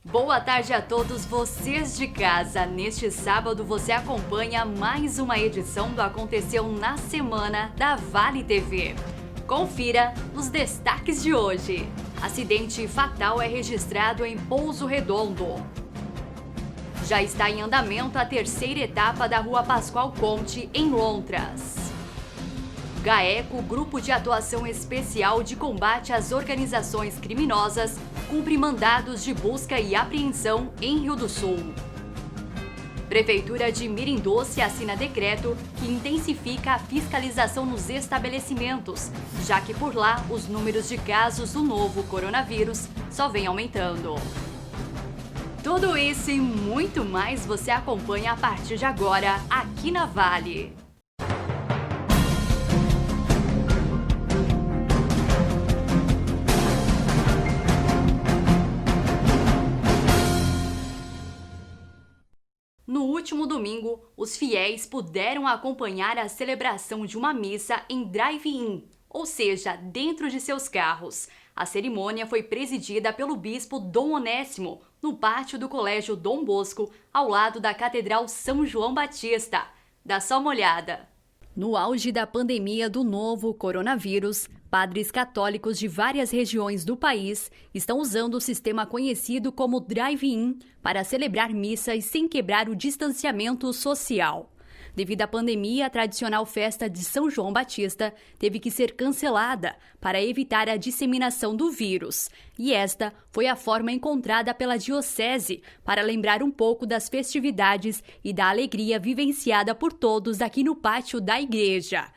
Boa tarde a todos vocês de casa. Neste sábado você acompanha mais uma edição do Aconteceu na Semana da Vale TV. Confira os destaques de hoje. Acidente fatal é registrado em Pouso Redondo. Já está em andamento a terceira etapa da Rua Pascoal Conte, em Lontras. GAECO, Grupo de Atuação Especial de Combate às Organizações Criminosas, cumpre mandados de busca e apreensão em Rio do Sul. Prefeitura de Mirim-Doce assina decreto que intensifica a fiscalização nos estabelecimentos, já que por lá os números de casos do novo coronavírus só vêm aumentando. Tudo isso e muito mais você acompanha a partir de agora aqui na Vale. No último domingo, os fiéis puderam acompanhar a celebração de uma missa em drive-in, ou seja, dentro de seus carros. A cerimônia foi presidida pelo bispo Dom Onésimo, no pátio do Colégio Dom Bosco, ao lado da Catedral São João Batista. Dá só uma olhada. No auge da pandemia do novo coronavírus, padres católicos de várias regiões do país estão usando o sistema conhecido como drive-in para celebrar missas sem quebrar o distanciamento social. Devido à pandemia, a tradicional festa de São João Batista teve que ser cancelada para evitar a disseminação do vírus. E esta foi a forma encontrada pela Diocese para lembrar um pouco das festividades e da alegria vivenciada por todos aqui no pátio da igreja.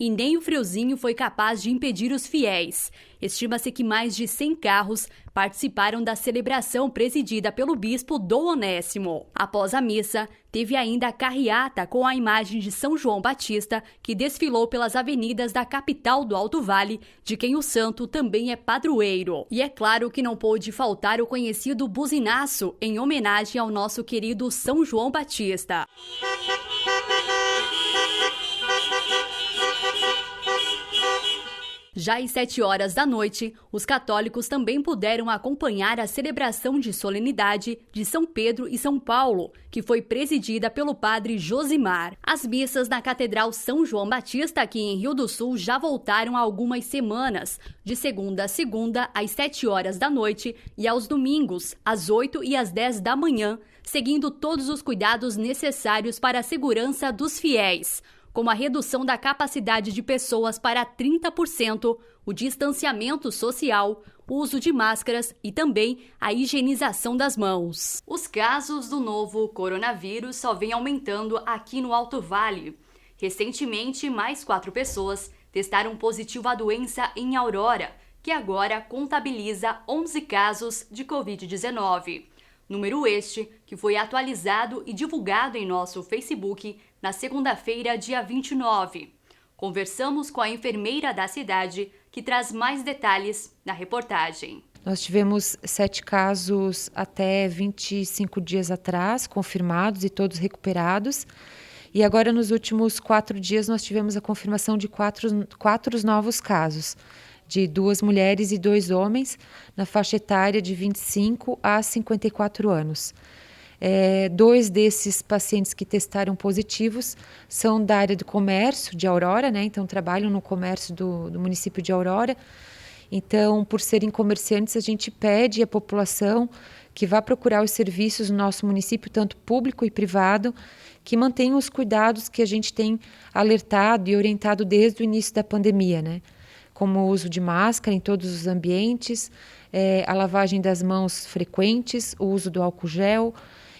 E nem o friozinho foi capaz de impedir os fiéis. Estima-se que mais de 100 carros participaram da celebração presidida pelo bispo Dom Onésimo. Após a missa, teve ainda a carreata com a imagem de São João Batista, que desfilou pelas avenidas da capital do Alto Vale, de quem o santo também é padroeiro. E é claro que não pôde faltar o conhecido buzinaço, em homenagem ao nosso querido São João Batista. Já às 7 horas da noite, os católicos também puderam acompanhar a celebração de solenidade de São Pedro e São Paulo, que foi presidida pelo padre Josimar. As missas na Catedral São João Batista, aqui em Rio do Sul, já voltaram há algumas semanas, de segunda a segunda, às 7 horas da noite, e aos domingos, às 8 e às 10 da manhã, seguindo todos os cuidados necessários para a segurança dos fiéis, como a redução da capacidade de pessoas para 30%, o distanciamento social, o uso de máscaras e também a higienização das mãos. Os casos do novo coronavírus só vêm aumentando aqui no Alto Vale. Recentemente, mais 4 pessoas testaram positivo à doença em Aurora, que agora contabiliza 11 casos de Covid-19. Número este que foi atualizado e divulgado em nosso Facebook na segunda-feira, dia 29. Conversamos com a enfermeira da cidade, que traz mais detalhes na reportagem. Nós tivemos 7 casos até 25 dias atrás, confirmados e todos recuperados. E agora, nos últimos 4 dias, nós tivemos a confirmação de 4 novos casos, de 2 mulheres e 2 homens, na faixa etária de 25 a 54 anos. 2 desses pacientes que testaram positivos são da área do comércio de Aurora, né? Então trabalham no comércio do município de Aurora. Então, por serem comerciantes, a gente pede à população que vá procurar os serviços no nosso município, tanto público e privado, que mantenham os cuidados que a gente tem alertado e orientado desde o início da pandemia, né? Como o uso de máscara em todos os ambientes, a lavagem das mãos frequentes, o uso do álcool gel.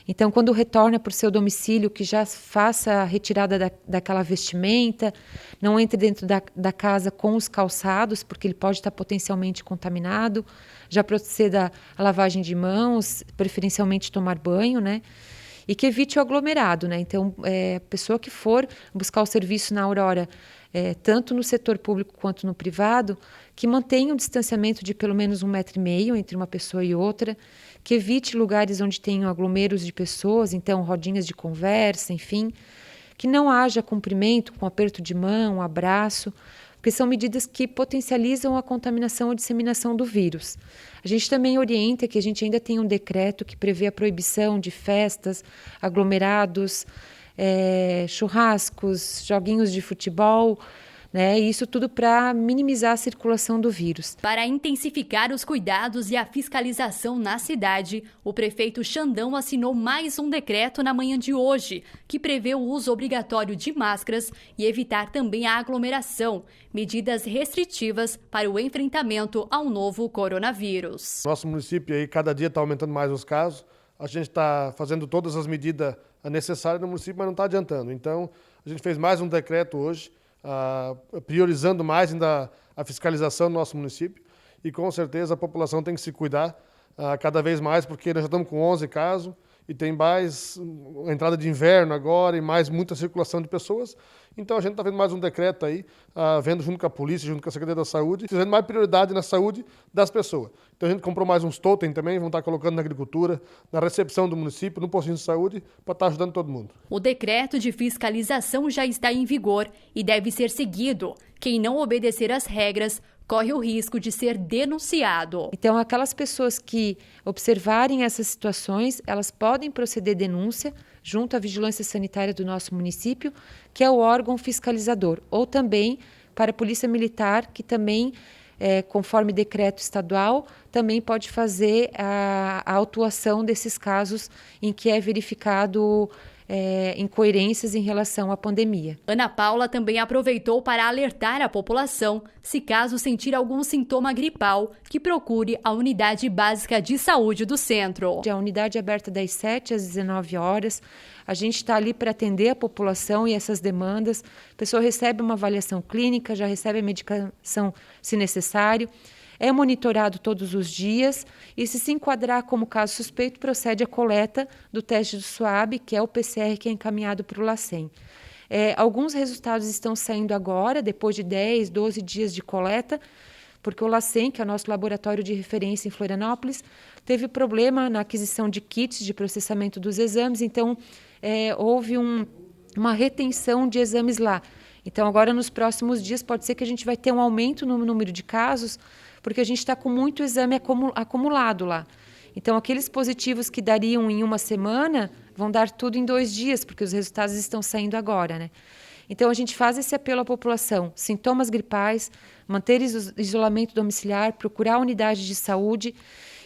Então, quando retorna para o seu domicílio, que já faça a retirada daquela vestimenta, não entre dentro da casa com os calçados, porque ele pode estar potencialmente contaminado, já proceda a lavagem de mãos, preferencialmente tomar banho, né? E que evite o aglomerado, né? Então, a pessoa que for buscar o serviço na Aurora, tanto no setor público quanto no privado, que mantenha um distanciamento de pelo menos 1,5 m entre uma pessoa e outra, que evite lugares onde tenham aglomeros de pessoas, então rodinhas de conversa, enfim, que não haja cumprimento com aperto de mão, abraço, porque são medidas que potencializam a contaminação ou disseminação do vírus. A gente também orienta que a gente ainda tem um decreto que prevê a proibição de festas, aglomerados, churrascos, joguinhos de futebol, né? Isso tudo para minimizar a circulação do vírus. Para intensificar os cuidados e a fiscalização na cidade, o prefeito Xandão assinou mais um decreto na manhã de hoje, que prevê o uso obrigatório de máscaras e evitar também a aglomeração, medidas restritivas para o enfrentamento ao novo coronavírus. Nosso município aí cada dia está aumentando mais os casos. A gente está fazendo todas as medidas necessárias no município, mas não está adiantando. Então, a gente fez mais um decreto hoje, priorizando mais ainda a fiscalização do nosso município, e com certeza a população tem que se cuidar cada vez mais, porque nós já estamos com 11 casos e tem mais entrada de inverno agora e mais muita circulação de pessoas. Então a gente está vendo mais um decreto aí, vendo junto com a polícia, junto com a Secretaria da Saúde, fazendo mais prioridade na saúde das pessoas. Então a gente comprou mais uns totem também, vão estar colocando na agricultura, na recepção do município, no postinho de saúde, para estar ajudando todo mundo. O decreto de fiscalização já está em vigor e deve ser seguido. Quem não obedecer às regras corre o risco de ser denunciado. Então, aquelas pessoas que observarem essas situações, elas podem proceder denúncia junto à Vigilância Sanitária do nosso município, que é o órgão fiscalizador, ou também para a Polícia Militar, que também, conforme decreto estadual, também pode fazer a autuação desses casos em que é verificado incoerências em relação à pandemia. Ana Paula também aproveitou para alertar a população, se caso sentir algum sintoma gripal, que procure a Unidade Básica de Saúde do centro. A unidade é aberta das 7 às 19 horas. A gente está ali para atender a população e essas demandas. A pessoa recebe uma avaliação clínica, já recebe a medicação se necessário. É monitorado todos os dias e, se enquadrar como caso suspeito, procede à coleta do teste do SWAB, que é o PCR que é encaminhado para o LACEN. Alguns resultados estão saindo agora, depois de 10, 12 dias de coleta, porque o LACEN, que é o nosso laboratório de referência em Florianópolis, teve problema na aquisição de kits de processamento dos exames, então houve uma retenção de exames lá. Então, agora, nos próximos dias, pode ser que a gente vai ter um aumento no número de casos, porque a gente está com muito exame acumulado lá. Então, aqueles positivos que dariam em uma semana vão dar tudo em 2 dias, porque os resultados estão saindo agora, né? Então, a gente faz esse apelo à população: sintomas gripais, manter isolamento domiciliar, procurar a unidade de saúde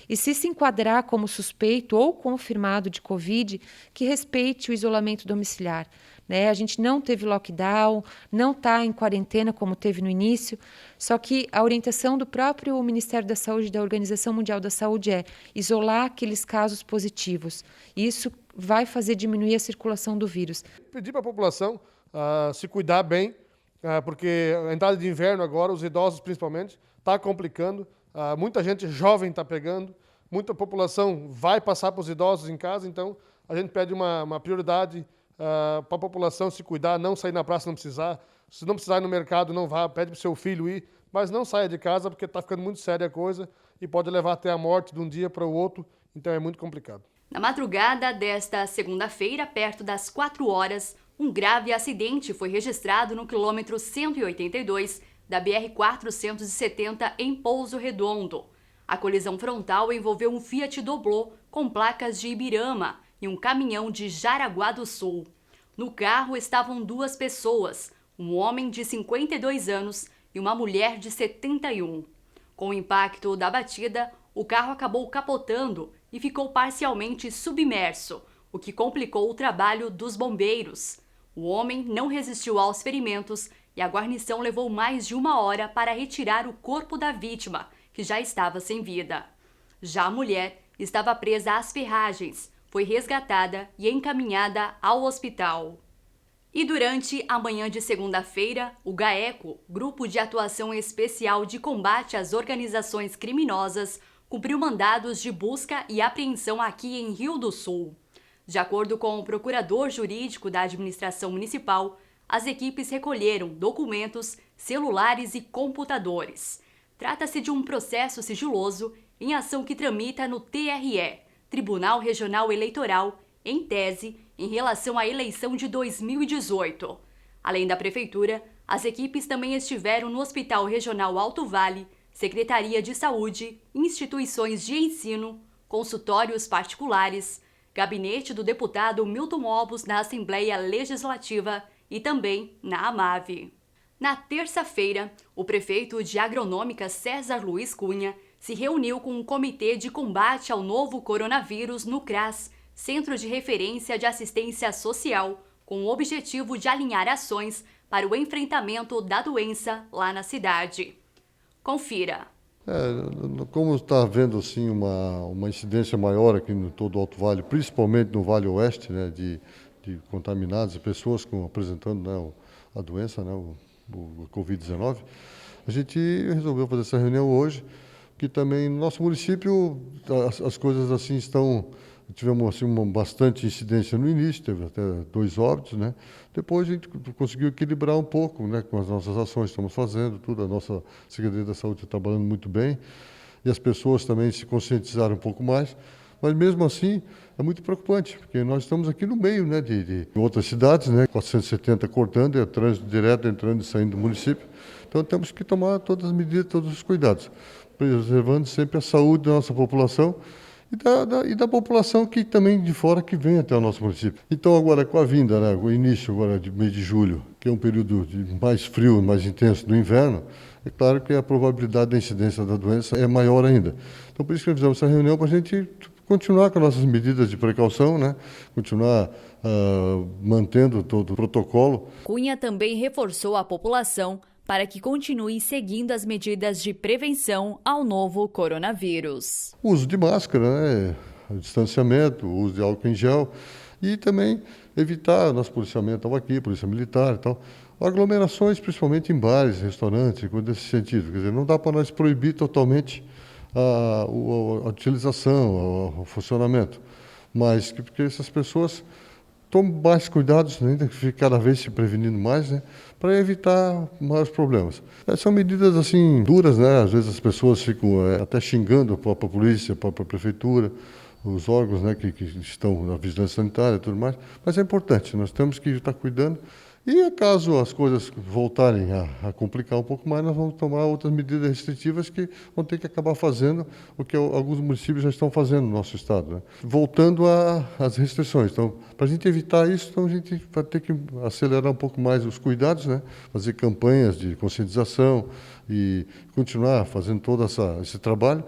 e, se enquadrar como suspeito ou confirmado de Covid, que respeite o isolamento domiciliar. A gente não teve lockdown, não está em quarentena como teve no início, só que a orientação do próprio Ministério da Saúde e da Organização Mundial da Saúde é isolar aqueles casos positivos. Isso vai fazer diminuir a circulação do vírus. Pedir para a população se cuidar bem, porque a entrada de inverno agora, os idosos principalmente, está complicando. Muita gente jovem está pegando, muita população vai passar para os idosos em casa, então a gente pede uma prioridade para a população se cuidar, não sair na praça se não precisar. Se não precisar ir no mercado, não vá, pede para o seu filho ir, mas não saia de casa porque está ficando muito séria a coisa e pode levar até a morte de um dia para o outro, então é muito complicado. Na madrugada desta segunda-feira, perto das 4 horas, um grave acidente foi registrado no quilômetro 182 da BR-470 em Pouso Redondo. A colisão frontal envolveu um Fiat Doblô com placas de Ibirama e um caminhão de Jaraguá do Sul. No carro estavam 2 pessoas, um homem de 52 anos e uma mulher de 71. Com o impacto da batida, o carro acabou capotando e ficou parcialmente submerso, o que complicou o trabalho dos bombeiros. O homem não resistiu aos ferimentos e a guarnição levou mais de 1 hora para retirar o corpo da vítima, que já estava sem vida. Já a mulher estava presa às ferragens, foi resgatada e encaminhada ao hospital. E durante a manhã de segunda-feira, o GAECO, Grupo de Atuação Especial de Combate às Organizações Criminosas, cumpriu mandados de busca e apreensão aqui em Rio do Sul. De acordo com o procurador jurídico da administração municipal, as equipes recolheram documentos, celulares e computadores. Trata-se de um processo sigiloso em ação que tramita no TRE, Tribunal Regional Eleitoral, em tese, em relação à eleição de 2018. Além da Prefeitura, As equipes também estiveram no Hospital Regional Alto Vale, Secretaria de Saúde, instituições de ensino, consultórios particulares, gabinete do deputado Milton Obos na Assembleia Legislativa e também na AMAV. Na terça-feira, o prefeito de Agronômica César Luiz Cunha se reuniu com um comitê de combate ao novo coronavírus no CRAS, Centro de Referência de Assistência Social, com o objetivo de alinhar ações para o enfrentamento da doença lá na cidade. Confira. Como está havendo assim, uma incidência maior aqui no todo o Alto Vale, principalmente no Vale Oeste, né, de contaminados e pessoas apresentando, né, a doença, né, o Covid-19, a gente resolveu fazer essa reunião hoje, que também no nosso município as coisas assim tivemos assim, bastante incidência no início, teve até 2 óbitos, né? Depois a gente conseguiu equilibrar um pouco, né, com as nossas ações, estamos fazendo tudo, a nossa Secretaria da Saúde está trabalhando muito bem e as pessoas também se conscientizaram um pouco mais, mas mesmo assim é muito preocupante, porque nós estamos aqui no meio, né, de outras cidades, né, 470 cortando, é trânsito direto entrando e saindo do município, então temos que tomar todas as medidas, todos os cuidados, preservando sempre a saúde da nossa população e da população que também de fora que vem até o nosso município. Então agora com a vinda, né, o início agora de mês de julho, que é um período mais frio, mais intenso do inverno, é claro que a probabilidade da incidência da doença é maior ainda. Então por isso que nós fizemos essa reunião para a gente continuar com as nossas medidas de precaução, né, continuar mantendo todo o protocolo. Cunha também reforçou a população para que continue seguindo as medidas de prevenção ao novo coronavírus. O uso de máscara, né, o distanciamento, o uso de álcool em gel e também evitar nosso policiamento, estava aqui, polícia militar e tal, aglomerações, principalmente em bares, restaurantes, coisas desse sentido. Quer dizer, não dá para nós proibir totalmente a utilização, o funcionamento, mas porque essas pessoas tomam mais cuidados, ainda que fique cada vez se prevenindo mais, né, para evitar maiores problemas. São medidas assim duras, né? Às vezes as pessoas ficam até xingando a própria polícia, a própria prefeitura, os órgãos, né, que estão na vigilância sanitária e tudo mais, mas é importante, nós temos que estar cuidando. E caso as coisas voltarem a complicar um pouco mais, nós vamos tomar outras medidas restritivas que vão ter que acabar fazendo o que alguns municípios já estão fazendo no nosso estado, né? Voltando às restrições. Então, para a gente evitar isso, então a gente vai ter que acelerar um pouco mais os cuidados, né? Fazer campanhas de conscientização e continuar fazendo todo esse trabalho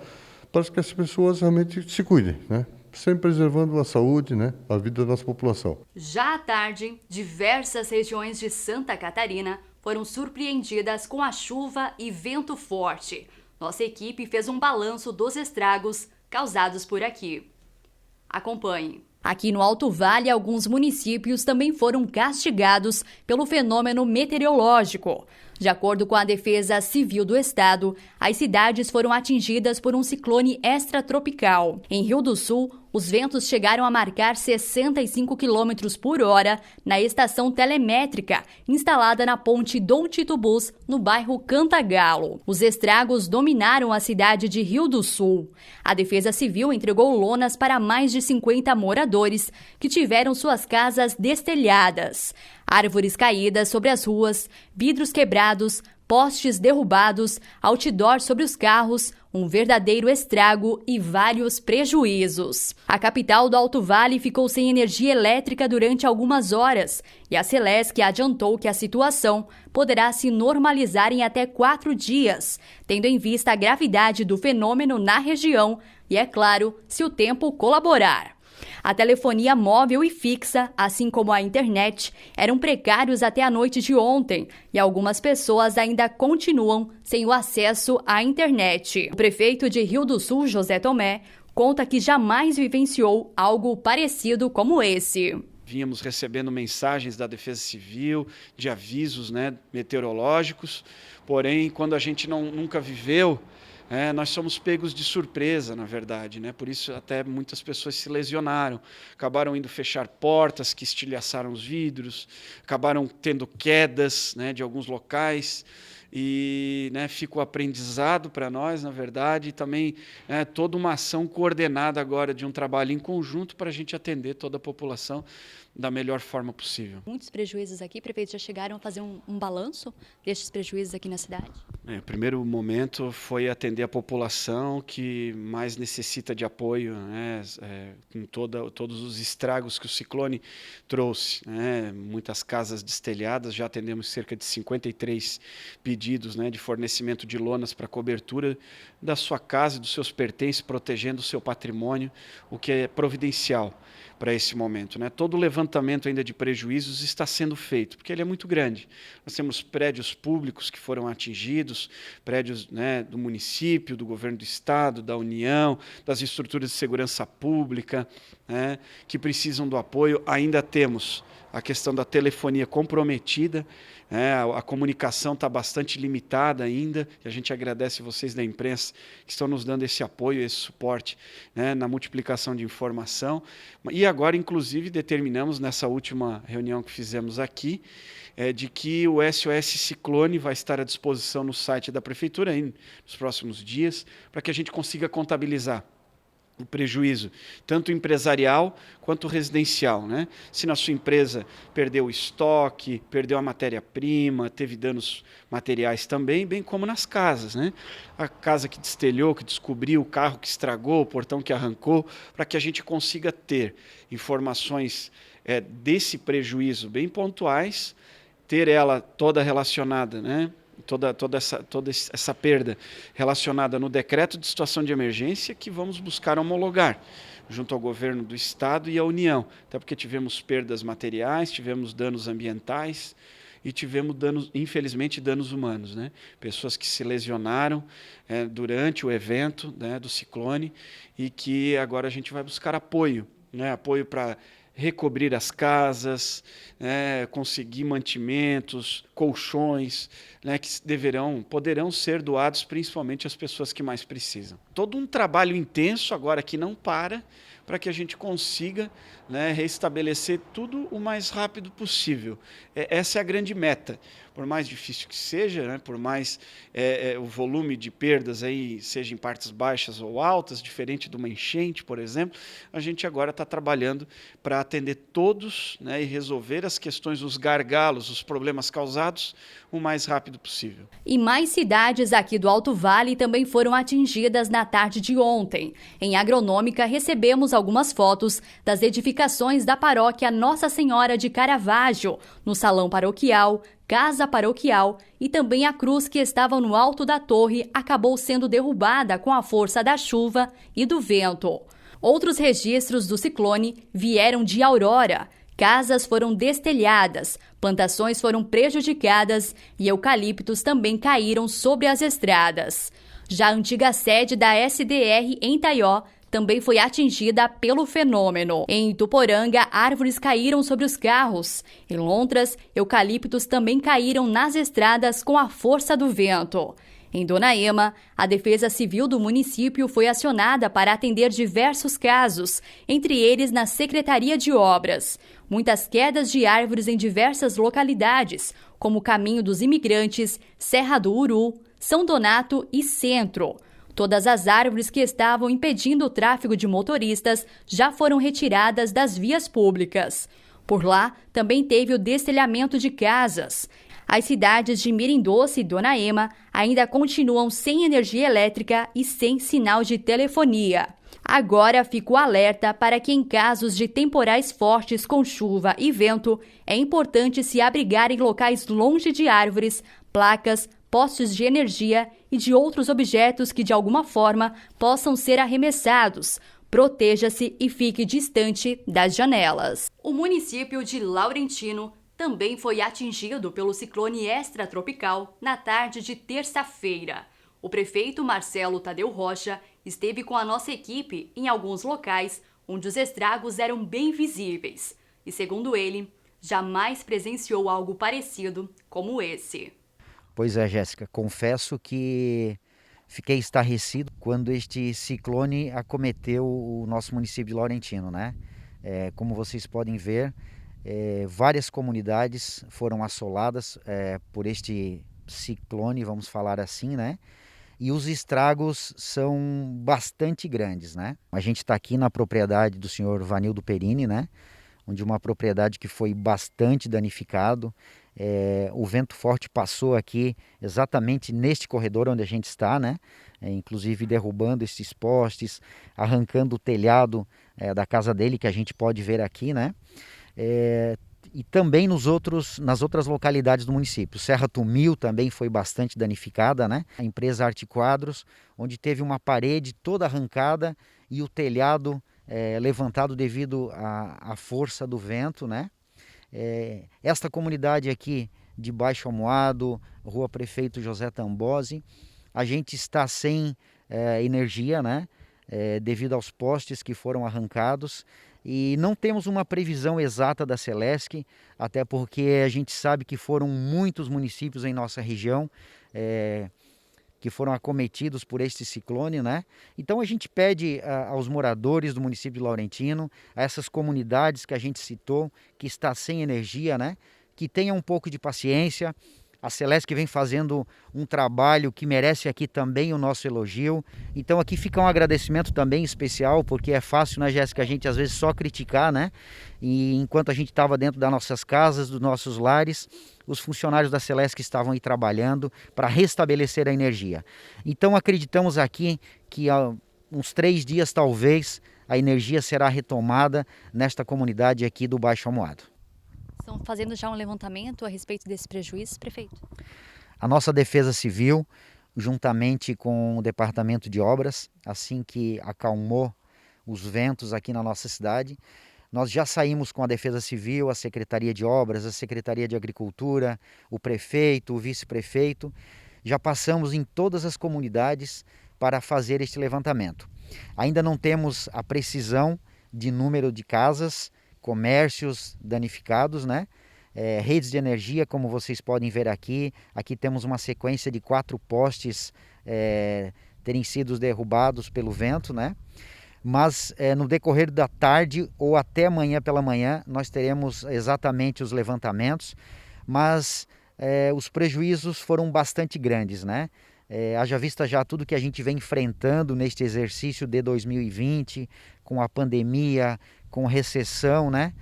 para que as pessoas realmente se cuidem, né? Sempre preservando a saúde, né, a vida da nossa população. Já à tarde, diversas regiões de Santa Catarina foram surpreendidas com a chuva e vento forte. Nossa equipe fez um balanço dos estragos causados por aqui. Acompanhe. Aqui no Alto Vale, alguns municípios também foram castigados pelo fenômeno meteorológico. De acordo com a Defesa Civil do Estado, as cidades foram atingidas por um ciclone extratropical. Em Rio do Sul, os ventos chegaram a marcar 65 km por hora na estação telemétrica instalada na ponte Dom Tito Bus, no bairro Cantagalo. Os estragos dominaram a cidade de Rio do Sul. A Defesa Civil entregou lonas para mais de 50 moradores que tiveram suas casas destelhadas. Árvores caídas sobre as ruas, vidros quebrados, postes derrubados, outdoor sobre os carros, um verdadeiro estrago e vários prejuízos. A capital do Alto Vale ficou sem energia elétrica durante algumas horas e a Celesc adiantou que a situação poderá se normalizar em até 4 dias, tendo em vista a gravidade do fenômeno na região e, é claro, se o tempo colaborar. A telefonia móvel e fixa, assim como a internet, eram precários até a noite de ontem e algumas pessoas ainda continuam sem o acesso à internet. O prefeito de Rio do Sul, José Tomé, conta que jamais vivenciou algo parecido como esse. Vínhamos recebendo mensagens da Defesa Civil, de avisos, né, meteorológicos, porém, quando a gente nunca viveu, nós somos pegos de surpresa, na verdade, né? Por isso até muitas pessoas se lesionaram, acabaram indo fechar portas que estilhaçaram os vidros, acabaram tendo quedas, né, de alguns locais. e, né, fica o aprendizado para nós, na verdade, e também toda uma ação coordenada agora de um trabalho em conjunto para a gente atender toda a população da melhor forma possível. Muitos prejuízos aqui, prefeito, já chegaram a fazer um balanço destes prejuízos aqui na cidade? O primeiro momento foi atender a população que mais necessita de apoio, né, com todos os estragos que o ciclone trouxe, né, muitas casas destelhadas, já atendemos cerca de 53 pedidos, né, de fornecimento de lonas para cobertura da sua casa e dos seus pertences, protegendo o seu patrimônio, o que é providencial para esse momento, né? Todo o levantamento ainda de prejuízos está sendo feito, porque ele é muito grande. Nós temos prédios públicos que foram atingidos, prédios, né, do município, do governo do estado, da União, das estruturas de segurança pública, né, que precisam do apoio. Ainda temos a questão da telefonia comprometida, a comunicação está bastante limitada ainda, e a gente agradece vocês da imprensa que estão nos dando esse apoio, esse suporte, né, na multiplicação de informação. E agora, inclusive, determinamos nessa última reunião que fizemos aqui, de que o SOS Ciclone vai estar à disposição no site da Prefeitura aí, nos próximos dias, para que a gente consiga contabilizar o prejuízo, tanto empresarial quanto residencial, né? Se na sua empresa perdeu o estoque, perdeu a matéria-prima, teve danos materiais também, bem como nas casas, né? A casa que destelhou, que descobriu, o carro que estragou, o portão que arrancou, para que a gente consiga ter informações desse prejuízo bem pontuais, ter ela toda relacionada, né? Toda essa perda relacionada no decreto de situação de emergência que vamos buscar homologar junto ao governo do estado e à União, até porque tivemos perdas materiais, tivemos danos ambientais e tivemos danos, infelizmente, danos humanos, né? Pessoas que se lesionaram durante o evento, né, do ciclone, e que agora a gente vai buscar apoio, né? Apoio para recobrir as casas, conseguir mantimentos, colchões, né, que poderão ser doados principalmente às pessoas que mais precisam. Todo um trabalho intenso agora que não para que a gente consiga, né, restabelecer tudo o mais rápido possível. Essa é a grande meta. Por mais difícil que seja, né, por mais o volume de perdas aí seja em partes baixas ou altas, diferente de uma enchente, por exemplo, a gente agora está trabalhando para atender todos, né, e resolver as questões, os gargalos, os problemas causados o mais rápido possível. E mais cidades aqui do Alto Vale também foram atingidas na tarde de ontem. Em Agronômica, recebemos algumas fotos das edificações da paróquia Nossa Senhora de Caravaggio, no salão paroquial, casa paroquial e também a cruz que estava no alto da torre acabou sendo derrubada com a força da chuva e do vento. Outros registros do ciclone vieram de Aurora. Casas foram destelhadas, plantações foram prejudicadas e eucaliptos também caíram sobre as estradas. Já a antiga sede da SDR em Taió também foi atingida pelo fenômeno. Em Ituporanga, árvores caíram sobre os carros. Em Lontras, eucaliptos também caíram nas estradas com a força do vento. Em Dona Ema, a Defesa Civil do município foi acionada para atender diversos casos, entre eles na Secretaria de Obras. Muitas quedas de árvores em diversas localidades, como Caminho dos Imigrantes, Serra do Uru, São Donato e Centro. Todas as árvores que estavam impedindo o tráfego de motoristas já foram retiradas das vias públicas. Por lá, também teve o destelhamento de casas. As cidades de Mirim-Doce e Dona Ema ainda continuam sem energia elétrica e sem sinal de telefonia. Agora fica o alerta para que em casos de temporais fortes com chuva e vento, é importante se abrigar em locais longe de árvores, placas, postes de energia e de outros objetos que de alguma forma possam ser arremessados. Proteja-se e fique distante das janelas. O município de Laurentino também foi atingido pelo ciclone extratropical na tarde de terça-feira. O prefeito Marcelo Tadeu Rocha esteve com a nossa equipe em alguns locais onde os estragos eram bem visíveis. E, segundo ele, jamais presenciou algo parecido como esse. Pois é, Jéssica, confesso que fiquei estarrecido quando este ciclone acometeu o nosso município de Laurentino, né? Como vocês podem ver, várias comunidades foram assoladas por este ciclone, vamos falar assim, né? E os estragos são bastante grandes, né? A gente está aqui na propriedade do senhor Vanildo Perini, né? Onde uma propriedade que foi bastante danificado. O vento forte passou aqui exatamente neste corredor onde a gente está, né? Inclusive derrubando esses postes, arrancando o telhado da casa dele, que a gente pode ver aqui, né? E também nas outras localidades do município. Serra Tumil também foi bastante danificada, né? A empresa Arte Quadros, onde teve uma parede toda arrancada e o telhado levantado devido à força do vento, né? Esta comunidade aqui de Baixo Amuado, Rua Prefeito José Tambosi, a gente está sem energia, né? Devido aos postes que foram arrancados. E não temos uma previsão exata da Celesc, até porque a gente sabe que foram muitos municípios em nossa região que foram acometidos por este ciclone, né? Então a gente pede aos moradores do município de Laurentino, a essas comunidades que a gente citou, que está sem energia, né? Que tenham um pouco de paciência. A Celesc vem fazendo um trabalho que merece aqui também o nosso elogio. Então aqui fica um agradecimento também especial, porque é fácil, né, Jéssica, a gente às vezes só criticar, né? E enquanto a gente estava dentro das nossas casas, dos nossos lares, os funcionários da Celesc estavam aí trabalhando para restabelecer a energia. Então acreditamos aqui que há uns 3 dias talvez a energia será retomada nesta comunidade aqui do Baixo Amuado. Estão fazendo já um levantamento a respeito desses prejuízos, prefeito? A nossa Defesa Civil, juntamente com o Departamento de Obras, assim que acalmou os ventos aqui na nossa cidade, nós já saímos com a Defesa Civil, a Secretaria de Obras, a Secretaria de Agricultura, o prefeito, o vice-prefeito, já passamos em todas as comunidades para fazer este levantamento. Ainda não temos a precisão de número de casas, comércios danificados, né? Redes de energia, como vocês podem ver aqui. Aqui temos uma sequência de 4 postes terem sido derrubados pelo vento, né? Mas no decorrer da tarde ou até amanhã pela manhã nós teremos exatamente os levantamentos, mas os prejuízos foram bastante grandes, né? Haja vista já tudo que a gente vem enfrentando neste exercício de 2020, com a pandemia, com recessão, né?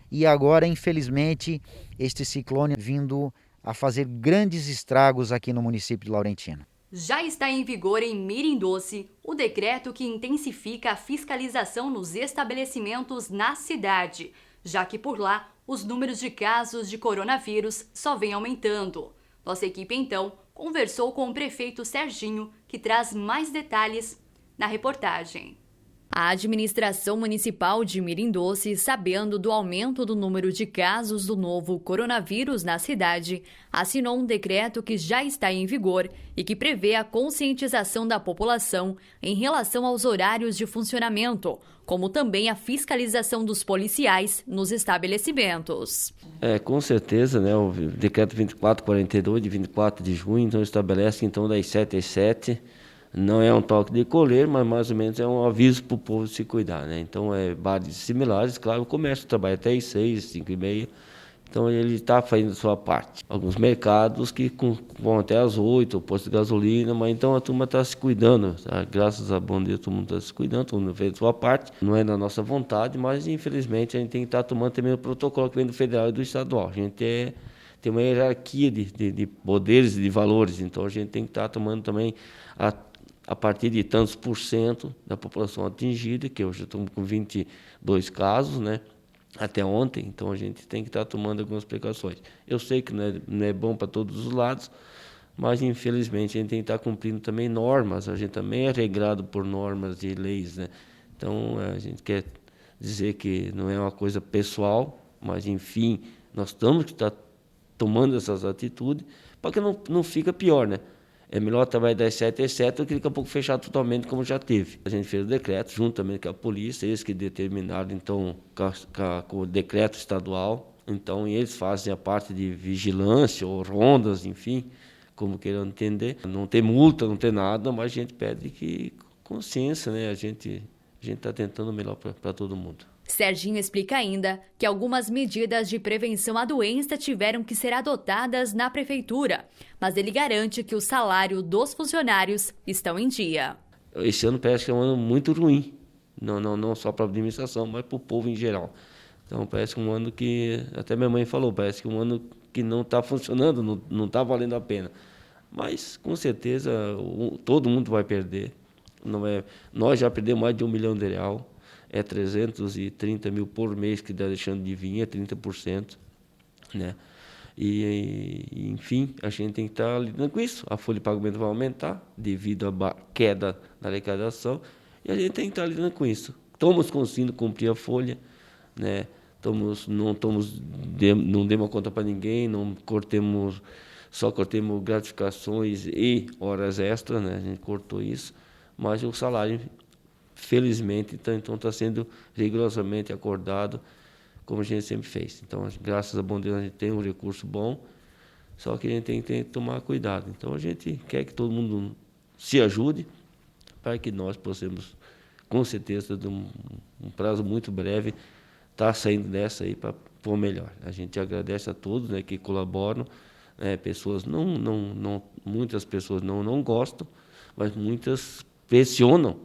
E agora, infelizmente, este ciclone vindo a fazer grandes estragos aqui no município de Laurentino. Já está em vigor em Mirim Doce o decreto que intensifica a fiscalização nos estabelecimentos na cidade, já que por lá os números de casos de coronavírus só vêm aumentando. Nossa equipe, então, conversou com o prefeito Serginho, que traz mais detalhes na reportagem. A administração municipal de Mirim Doce, sabendo do aumento do número de casos do novo coronavírus na cidade, assinou um decreto que já está em vigor e que prevê a conscientização da população em relação aos horários de funcionamento, como também a fiscalização dos policiais nos estabelecimentos. Com certeza, né, o decreto 2442 de 24 de junho, então estabelece então das 7 às 7. Não é um toque de colher, mas mais ou menos é um aviso para o povo se cuidar, né? Então, bares similares, claro, o comércio trabalha até às 6, 5h30, então ele está fazendo a sua parte. Alguns mercados que vão até às 8, o posto de gasolina, mas então a turma está se cuidando, tá? Graças a bom Deus, todo mundo está se cuidando, todo mundo fez a sua parte. Não é da nossa vontade, mas infelizmente a gente tem que estar tomando também o protocolo que vem do federal e do estadual. A gente tem uma hierarquia de poderes e de valores, então a gente tem que estar tomando também a partir de tantos % da população atingida, que hoje estamos com 22 casos, né? Até ontem, então a gente tem que estar tomando algumas precauções. Eu sei que não é bom para todos os lados, mas infelizmente a gente tem que estar cumprindo também normas, a gente também é regrado por normas e leis, né? Então a gente quer dizer que não é uma coisa pessoal, mas enfim, nós temos que estar tomando essas atitudes para que não fica pior, né? É melhor trabalhar das 7 às 7 do que daqui a pouco fechar totalmente como já teve. A gente fez o decreto, juntamente com a polícia, eles que determinaram então com o decreto estadual. Então eles fazem a parte de vigilância ou rondas, enfim, como queiram entender. Não tem multa, não tem nada, mas a gente pede que consciência, né? A gente está tentando o melhor para todo mundo. Serginho explica ainda que algumas medidas de prevenção à doença tiveram que ser adotadas na prefeitura, mas ele garante que o salário dos funcionários estão em dia. Esse ano parece que é um ano muito ruim, não só para a administração, mas para o povo em geral. Então parece um ano que, até minha mãe falou, parece que um ano que não está funcionando, não está valendo a pena. Mas, com certeza, todo mundo vai perder. Nós já perdemos mais de R$1 milhão, é 330 mil por mês que está deixando de vir, é 30%. Né? Enfim, a gente tem que estar lidando com isso. A folha de pagamento vai aumentar devido à queda na arrecadação e a gente tem que estar lidando com isso. Estamos conseguindo cumprir a folha, né? Não demos conta para ninguém, só cortemos gratificações e horas extras, né? A gente cortou isso, mas o salário, felizmente, então está sendo rigorosamente acordado, como a gente sempre fez. Então, graças a bom Deus, a gente tem um recurso bom, só que a gente tem que tomar cuidado. Então, a gente quer que todo mundo se ajude para que nós possamos, com certeza, de um prazo muito breve, estar saindo dessa aí para pôr melhor. A gente agradece a todos, né, que colaboram. Pessoas muitas pessoas não gostam, mas muitas pressionam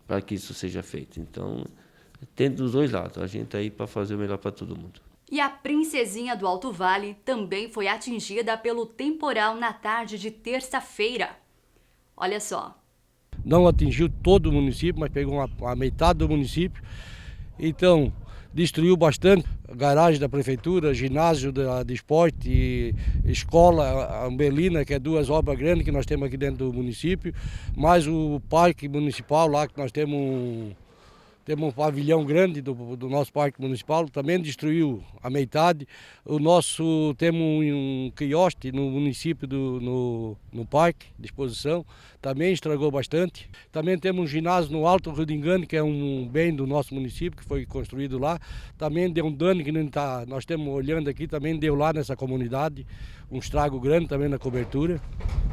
para que isso seja feito. Então, tem dos dois lados. A gente está aí para fazer o melhor para todo mundo. E a Princesinha do Alto Vale também foi atingida pelo temporal na tarde de terça-feira. Olha só. Não atingiu todo o município, mas pegou a metade do município. Então, destruiu bastante a garagem da prefeitura, ginásio de esporte, escola, a Umbelina, que é 2 obras grandes que nós temos aqui dentro do município, mais o parque municipal lá, que nós temos um pavilhão grande do nosso parque municipal, também destruiu a metade. Temos um quiosque no município, no parque de exposição, também estragou bastante. Também temos um ginásio no Alto Rio de Engano, que é um bem do nosso município, que foi construído lá. Também deu um dano que nós estamos olhando aqui, também deu lá nessa comunidade, um estrago grande também na cobertura.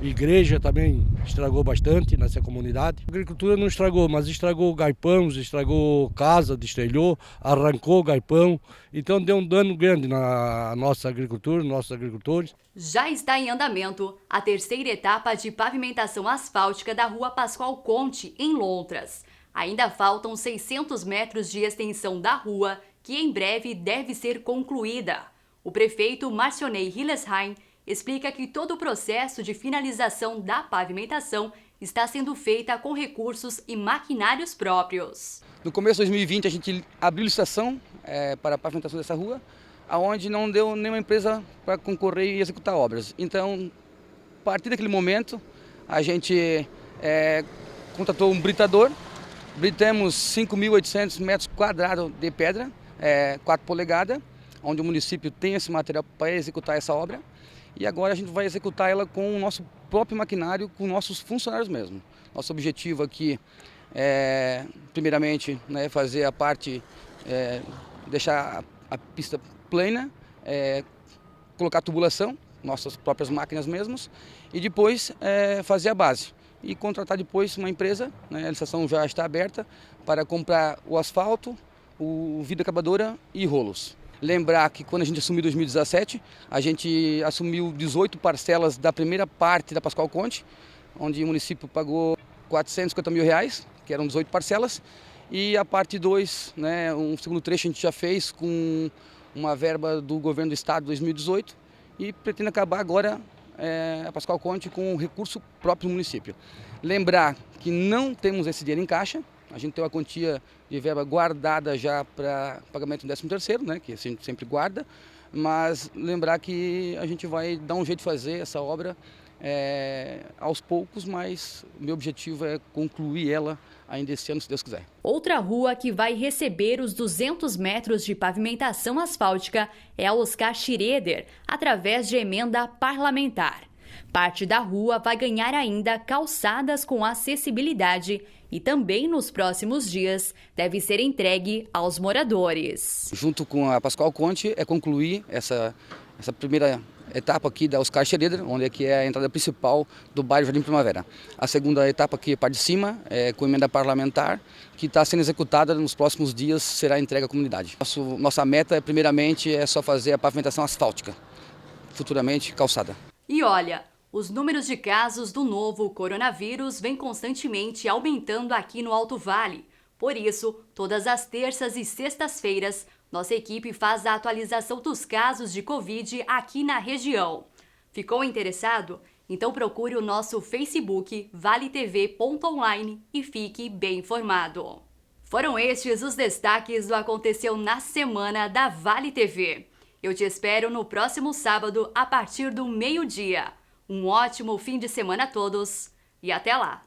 Igreja também estragou bastante nessa comunidade. A agricultura não estragou, mas estragou gaipão, estragou casa, destelhou, arrancou gaipão. Então deu um dano grande na nossa agricultura, nos nossos agricultores. Já está em andamento a terceira etapa de pavimentação asfáltica da Rua Pascoal Conte, em Lontras. Ainda faltam 600 metros de extensão da rua, que em breve deve ser concluída. O prefeito Marcionei Hillesheim explica que todo o processo de finalização da pavimentação está sendo feita com recursos e maquinários próprios. No começo de 2020, a gente abriu licitação para a pavimentação dessa rua, onde não deu nenhuma empresa para concorrer e executar obras. Então, a partir daquele momento, a gente contratou um britador, britamos 5.800 metros quadrados de pedra, 4 polegadas, onde o município tem esse material para executar essa obra. E agora a gente vai executar ela com o nosso próprio maquinário, com nossos funcionários mesmo. Nosso objetivo aqui é, primeiramente, né, fazer a parte, deixar a pista plana, colocar tubulação, nossas próprias máquinas mesmos, e depois fazer a base. E contratar depois uma empresa, né, a licitação já está aberta, para comprar o asfalto, o vidro acabadora e rolos. Lembrar que quando a gente assumiu em 2017, a gente assumiu 18 parcelas da primeira parte da Pascoal Conte, onde o município pagou R$450 mil, que eram 18 parcelas, e a parte 2, né, um segundo trecho a gente já fez com uma verba do governo do estado de 2018 e pretende acabar agora a Pascoal Conte com um recurso próprio do município. Lembrar que não temos esse dinheiro em caixa. A gente tem uma quantia de verba guardada já para pagamento do 13º, né, que a gente sempre guarda, mas lembrar que a gente vai dar um jeito de fazer essa obra aos poucos, mas o meu objetivo é concluir ela ainda esse ano, se Deus quiser. Outra rua que vai receber os 200 metros de pavimentação asfáltica é a Oscar Schroeder, através de emenda parlamentar. Parte da rua vai ganhar ainda calçadas com acessibilidade e também nos próximos dias deve ser entregue aos moradores. Junto com a Pascoal Conte concluir essa primeira etapa aqui da Oscar Schroeder, onde aqui é a entrada principal do bairro Jardim Primavera. A segunda etapa aqui, a parte de cima, com emenda parlamentar, que está sendo executada nos próximos dias, será entregue à comunidade. Nossa meta, primeiramente, é só fazer a pavimentação asfáltica, futuramente calçada. E olha, os números de casos do novo coronavírus vêm constantemente aumentando aqui no Alto Vale. Por isso, todas as terças e sextas-feiras, nossa equipe faz a atualização dos casos de Covid aqui na região. Ficou interessado? Então procure o nosso Facebook valetv.online e fique bem informado. Foram estes os destaques do Aconteceu na Semana da Vale TV. Eu te espero no próximo sábado a partir do meio-dia. Um ótimo fim de semana a todos e até lá!